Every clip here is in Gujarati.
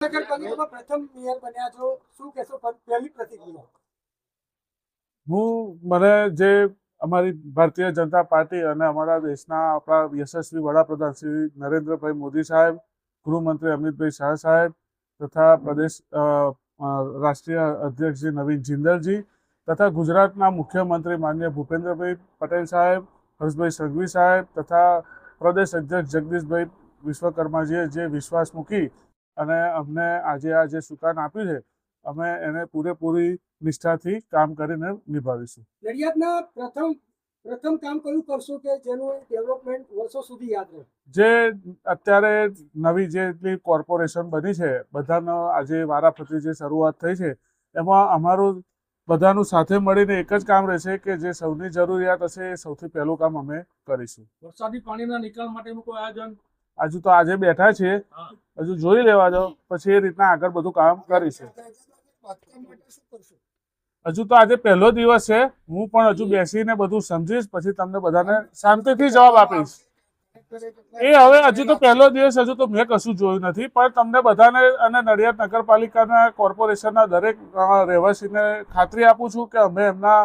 નગરપાલિકામાં પ્રથમ મેયર બન્યા છો, શું કહેશો? પહેલી પ્રતિક્રિયા. મને જે અમારી ભારતીય જનતા પાર્ટી અને અમારા દેશના આપણા યશસ્વી વડાપ્રધાન શ્રી નરેન્દ્રભાઈ મોદી સાહેબ, ગૃહમંત્રી અમિતભાઈ શાહ સાહેબ તથા પ્રદેશ રાષ્ટ્રીય અધ્યક્ષ શ્રી નવીન જિંદલજી તથા ગુજરાતના મુખ્યમંત્રી માનનીય ભૂપેન્દ્રભાઈ પટેલ સાહેબ, હર્ષભાઈ સંઘવી સાહેબ તથા પ્રદેશ અધ્યક્ષ જગદીશભાઈ વિશ્વકર્માજીએ જે વિશ્વાસ મૂકી અને અમને આજે આ જે સુકાન આપ્યું છે, અમે એને પૂરેપૂરી નિષ્ઠાથી કામ કરીને નિભાવીશું. નડિયાદના પ્રથમ કામ કયું કરશો કે જેનું ડેવલપમેન્ટ વર્ષો સુધી યાદ રહે? જે અત્યારે નવી જેટલી કોર્પોરેશન બની છે, બધાનો આજે વારાફરતી જે શરૂઆત થઈ છે, એમાં અમારું બધાનું સાથે મળીને એક જ કામ રહેશે કે જે સૌની જરૂરિયાત હશે એ સૌથી પહેલું કામ અમે કરીશું. વરસાદી પાણીના નિકાલ માટેનું કોઈ આયોજન? હજુ તો આજે બેઠા છીએ, હજુ જોઈ લેવા દો, પછી એ રીતના આગળ બધું કામ કરીશું. હજુ તો આજે પહેલો દિવસ છે, હું પણ હજુ બેસીને બધું સમજીશ, પછી તમને બધાને શાંતિથી જવાબ આપીશ. એ હવે હજુ તો પહેલો દિવસ, હજુ તો મેં કશું જોયું નથી, પણ તમને બધાને અને નડિયાદ નગરપાલિકાના કોર્પોરેશનના દરેક રહેવાસીને ખાતરી આપું છું કે અમે એમના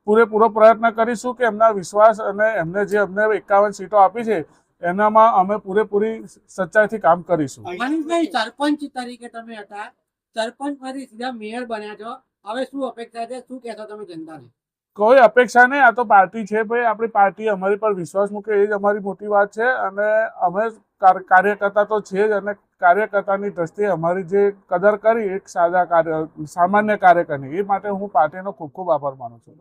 પૂરેપૂરો પ્રયત્ન કરીશું કે એમના વિશ્વાસ અને એમને જે અમને 51 સીટો આપી છે એનામાં અમે પૂરેપૂરી સચ્ચાઈથી કામ કરીશું. મનીષભાઈ, સરપંચ તરીકે તમે હતા, સરપંચમાંથી સીધા મેયર બન્યા છો, હવે શું અપેક્ષા છે, શું કહેશો તમે જનતાને? કોઈ અપેક્ષા નહીં, આ તો પાર્ટી છે ભાઈ, આપણી પાર્ટી અમારી પર વિશ્વાસ મૂકે એ જ અમારી મોટી વાત છે. અને અમે કાર્યકર્તા તો છે જ, અને કાર્યકર્તાની દ્રષ્ટિએ અમારી જે કદર કરી એક સામાન્ય કાર્યકરની, એ માટે હું પાર્ટીનો ખૂબ ખૂબ આભાર માનું છું.